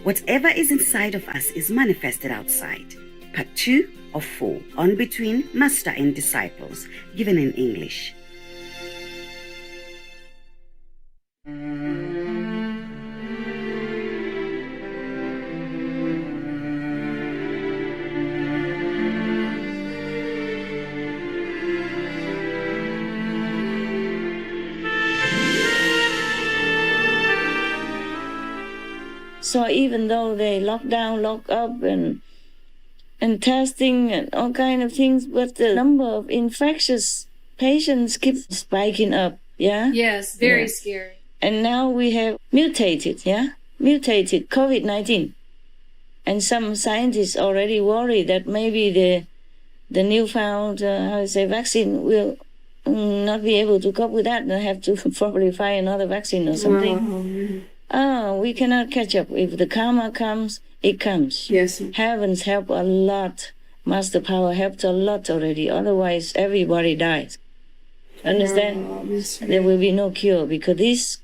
Whatever is inside of us is manifested outside. Part 2 of 4 on between Master and Disciples, given in English. So even though they lock down, lock up, and testing and all kind of things, but the number of infectious patients keeps spiking up. Yeah. Yes, very scary. And now we have mutated COVID-19, and some scientists already worry that maybe the newfound vaccine will not be able to cope with that, and have to probably find another vaccine or something. We cannot catch up. If the karma comes, it comes. Yes. Heavens help a lot. Master Power helped a lot already. Otherwise, everybody dies. Understand? There will be no cure, because this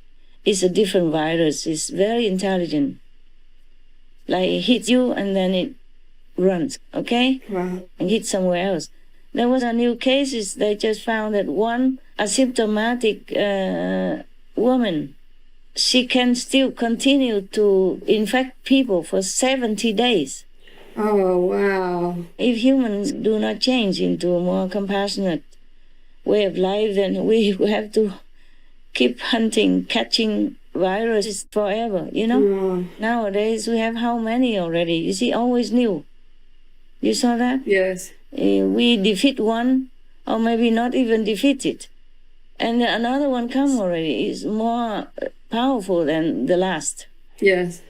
is a different virus. It's very intelligent. Like it hits you and then it runs, okay? Wow. And hits somewhere else. There was a new cases. They just found that one asymptomatic woman, she can still continue to infect people for 70 days. Oh, wow. If humans do not change into a more compassionate way of life, then we have to keep hunting, catching viruses forever, you know? Wow. Nowadays, we have how many already? You see, always new. You saw that? Yes. We defeat one, or maybe not even defeat it. And another one come already. Is more powerful than the last. Yes.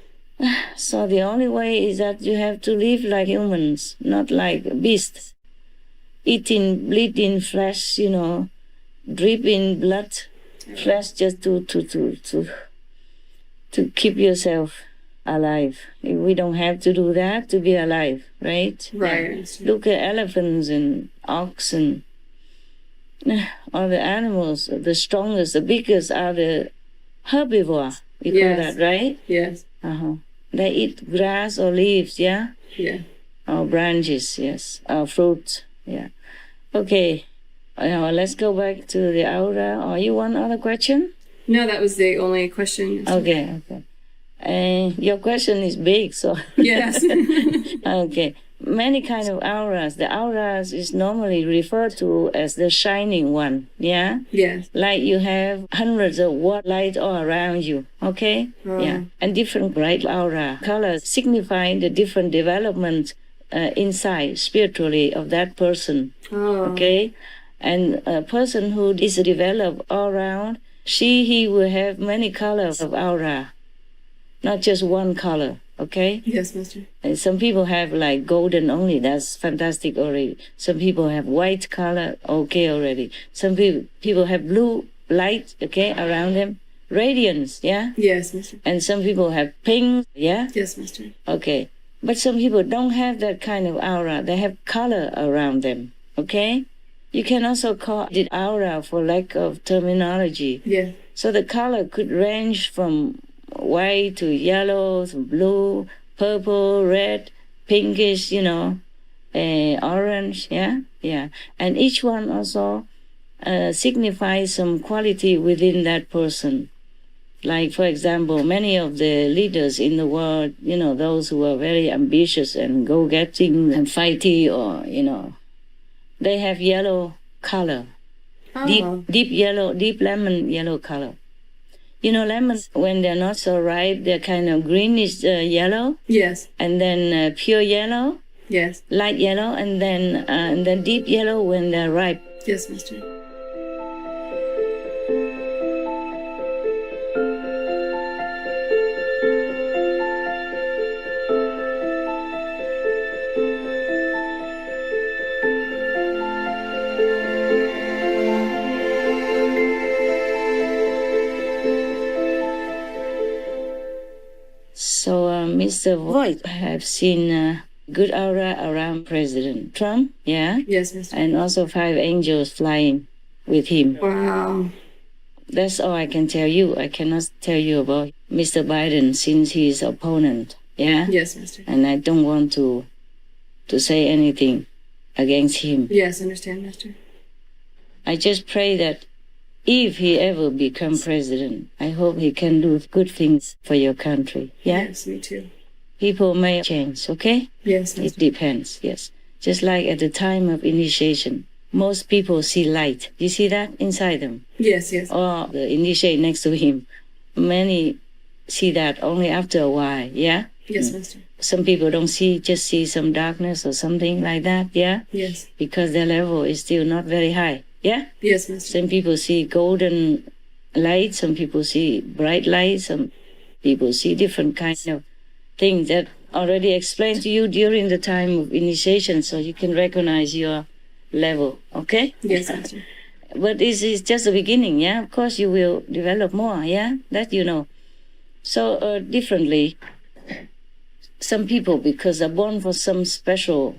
So the only way is that you have to live like humans, not like beasts. Eating, bleeding flesh, you know, dripping blood, flesh, just to keep yourself alive. We don't have to do that to be alive, right? Right. Look at elephants and oxen. All the animals, the strongest, the biggest are the herbivore. You call that, right? Yes. They eat grass or leaves, yeah? Yeah. Or branches, yes. Or fruits, yeah. Okay. Now let's go back to the aura. Or you want other question? No, that was the only question. Okay. Your question is big, so... Yes. Okay. Many kind of auras. The auras is normally referred to as the shining one, yeah? Yes. Like you have hundreds of watt light all around you, okay? Yeah. And different bright aura colors signify the different development inside, spiritually, of that person, okay? And a person who is developed all around, he will have many colors of aura, not just one color. Okay? Yes, Master. And some people have like golden only. That's fantastic already. Some people have white color. Okay already. Some people have blue light, okay, around them. Radiance, yeah? Yes, Master. And some people have pink, yeah? Yes, Master. Okay. But some people don't have that kind of aura. They have color around them, okay? You can also call it aura for lack of terminology. Yeah. So the color could range from white to yellow to blue, purple, red, pinkish, you know, orange, yeah? Yeah. And each one also signifies some quality within that person. Like, for example, many of the leaders in the world, you know, those who are very ambitious and go-getting and fighty, or, you know, they have yellow color. Deep yellow, deep lemon yellow color. You know, lemons, when they're not so ripe, they're kind of greenish yellow. Yes. And then pure yellow. Yes. Light yellow, and then deep yellow when they're ripe. Yes, Master. So, Mr. Voigt, I have seen good aura around President Trump, yeah? Yes, Master. And also 5 angels flying with him. Wow. That's all I can tell you. I cannot tell you about Mr. Biden since he is opponent. Yeah? Yes, Master. And I don't want to say anything against him. Yes, understand, Master. I just pray that if he ever become president, I hope he can do good things for your country. Yeah? Yes, me too. People may change, okay? Yes, It Master. depends, yes. Just like at the time of initiation, most people see light. You see that inside them? Yes, yes. Or the initiate next to him. Many see that only after a while, yeah? Yes, Master. Some people don't see, just see some darkness or something like that, yeah? Yes. Because their level is still not very high, yeah? Yes, Master. Some people see golden light, some people see bright light, some people see different kinds of things that already explained to you during the time of initiation, so you can recognize your level, okay? Yes, Master. But this is just the beginning, yeah? Of course you will develop more, yeah? That you know. So differently, some people, because they're born for some special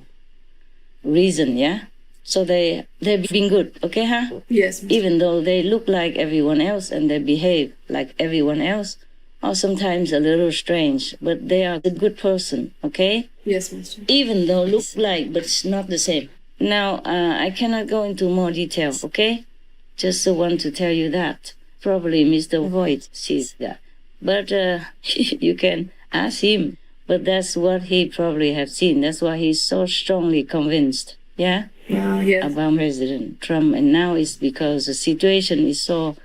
reason, yeah? So they've been good, okay, huh? Yes, Master. Even though they look like everyone else and they behave like everyone else, or sometimes a little strange, but they are a good person, okay? Yes, Master. Even though look like, but it's not the same. Now, I cannot go into more detail, okay? Just want to tell you that. Probably Mr. Voigt sees that. But you can ask him. But that's what he probably have seen. That's why he's so strongly convinced, yeah? Wow, yes. About President Trump. And now it's because the situation is so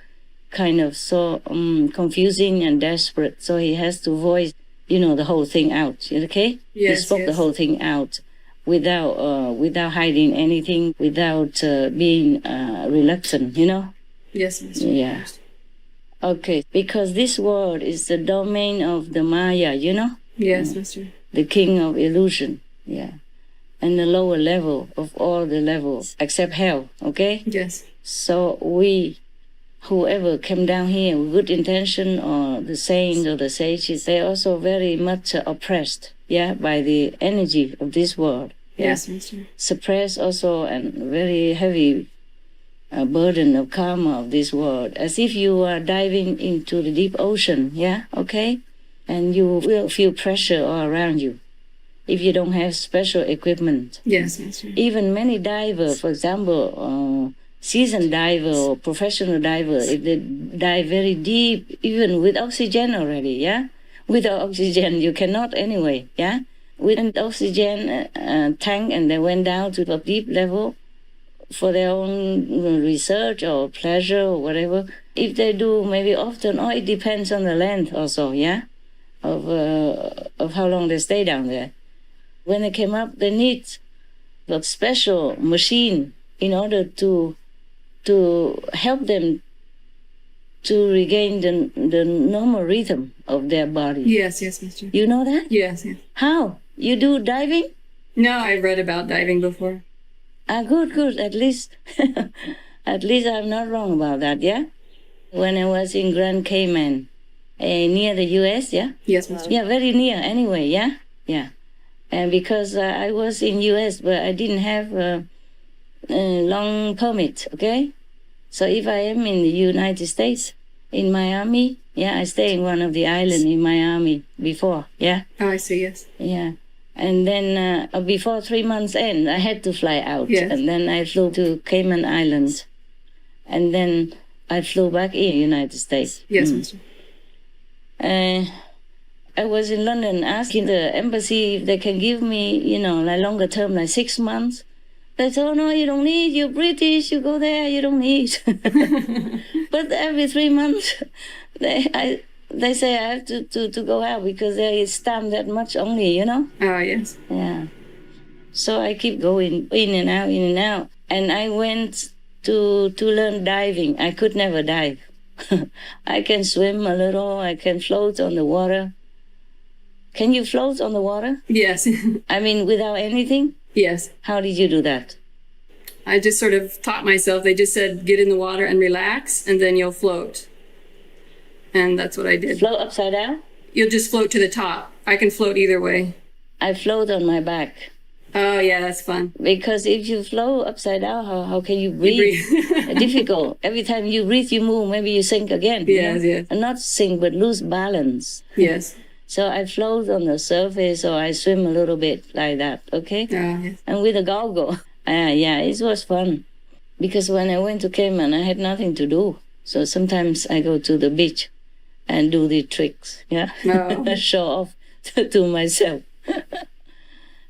confusing and desperate. So he has to voice, the whole thing out, okay? Yes, He spoke the yes. whole thing out without hiding anything, without being reluctant, Yes, Master. Yeah. Okay, because this world is the domain of the Maya, Yes, Master. the king of illusion, yeah. And the lower level of all the levels, except hell, okay? Yes. So whoever came down here with good intention, or the saints or the sages, they're also very much oppressed, yeah, by the energy of this world. Yeah? Yes, Master. Suppressed also, and very heavy burden of karma of this world, as if you are diving into the deep ocean, yeah, okay? And you will feel pressure all around you if you don't have special equipment. Yes, Master. Even many divers, for example, seasoned diver or professional diver, if they dive very deep, even with oxygen already, yeah? Without oxygen, you cannot anyway, yeah? With an oxygen tank, and they went down to the deep level for their own research or pleasure or whatever. If they do, maybe often, or it depends on the length also, yeah? Of how long they stay down there. When they came up, they need a special machine in order to help them to regain the normal rhythm of their body. Yes, yes, Master. You know that? Yes, yes. How? You do diving? No, I read about diving before. Good. At least I'm not wrong about that, yeah? When I was in Grand Cayman, near the U.S., yeah? Yes, Master. Yeah, very near anyway, yeah? Yeah. And because I was in U.S., but I didn't have a long permit, okay? So if I am in the United States, in Miami, yeah, I stay in one of the islands in Miami before, yeah? Oh, I see, yes. Yeah. And then before 3 months end, I had to fly out. Yes. And then I flew to Cayman Islands. And then I flew back in United States. Yes, Master. I was in London asking the embassy if they can give me, like longer term, like 6 months. They said, oh, no, you don't need, you're British, you go there, you don't need. But every 3 months, they say I have to go out because they stamp that much only, Oh, yes. Yeah. So I keep going in and out. And I went to learn diving. I could never dive. I can swim a little, I can float on the water. Can you float on the water? Yes. I mean, without anything? Yes. How did you do that? I just sort of taught myself. They just said, get in the water and relax, and then you'll float. And that's what I did. Float upside down? You'll just float to the top. I can float either way. I float on my back. Oh, yeah, that's fun. Because if you flow upside down, how can you You breathe? breathe. Difficult. Every time you breathe, you move. Maybe you sink again. Yes, yes. And not sink, but lose balance. Yes. So I float on the surface, or I swim a little bit like that. Okay. Yes. And with a goggle. Yeah, it was fun. Because when I went to Cayman, I had nothing to do. So sometimes I go to the beach and do the tricks. Yeah. Oh. Show off to myself.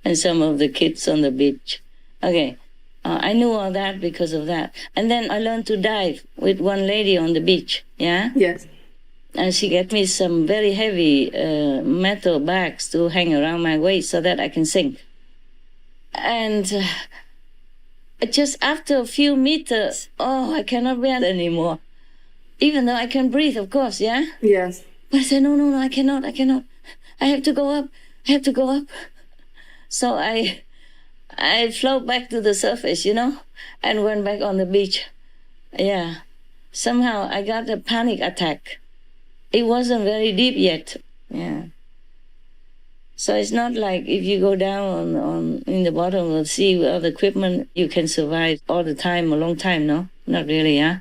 And some of the kids on the beach. Okay. I knew all that because of that. And then I learned to dive with one lady on the beach. Yeah. Yes. And she gave me some very heavy metal bags to hang around my waist so that I can sink. And just after a few meters, I cannot breathe anymore. Even though I can breathe, of course, yeah? Yes. But I said, no, I cannot. I have to go up. So I float back to the surface, and went back on the beach. Yeah. Somehow I got a panic attack. It wasn't very deep yet. Yeah. So it's not like if you go down on in the bottom of the sea without equipment, you can survive all the time, a long time, no? Not really, yeah?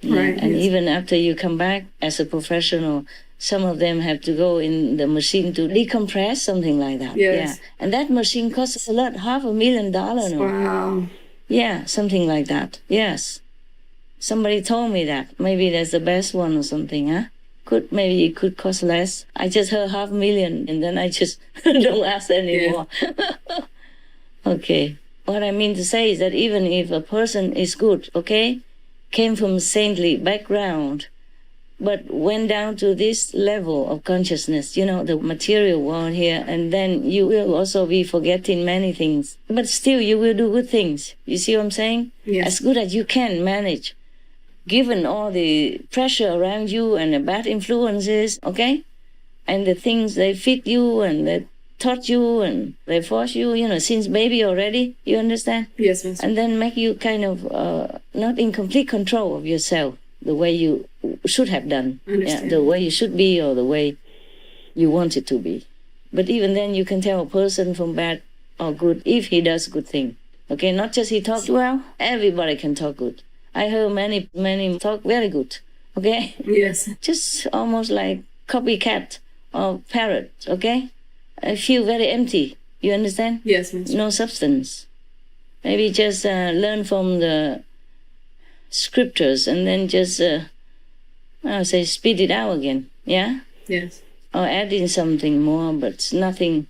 Right. And yes. even after you come back as a professional, some of them have to go in the machine to decompress, something like that. Yes. Yeah. And that machine costs a lot, $500,000. No? Wow. Yeah, something like that. Yes. Somebody told me that. Maybe that's the best one or something, huh? Maybe it could cost less. I just heard $500,000 and then I just don't ask anymore. Yeah. Okay. What I mean to say is that even if a person is good, okay, came from a saintly background, but went down to this level of consciousness, the material world here, and then you will also be forgetting many things. But still, you will do good things. You see what I'm saying? Yes. As good as you can manage, given all the pressure around you and the bad influences, okay? And the things they feed you and they taught you and they force you, since baby already, you understand? Yes, miss. And then make you kind of not in complete control of yourself, the way you should have done. Understand. Yeah, the way you should be or the way you want it to be. But even then you can tell a person from bad or good if he does good thing. Okay, not just he talks well, everybody can talk good. I heard many talk very good. Okay? Yes. Just almost like copycat or parrot, okay? I feel very empty. You understand? Yes, miss. No substance. Maybe just learn from the scriptures and then just, spit it out again. Yeah? Yes. Or add in something more, but it's nothing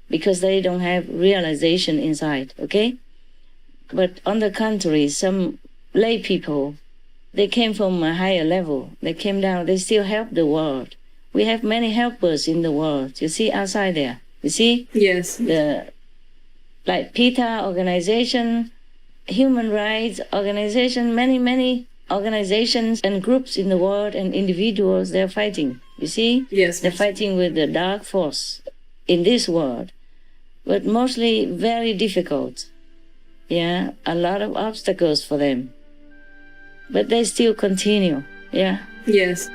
because they don't have realization inside, okay? But on the contrary, some lay people, they came from a higher level. They came down, they still help the world. We have many helpers in the world, you see, outside there. You see? Yes. Like PETA organization, human rights organization, many organizations and groups in the world and individuals, they're fighting. You see? Yes. They're fighting with the dark force in this world, but mostly very difficult. Yeah, a lot of obstacles for them. But they still continue. Yeah. Yes.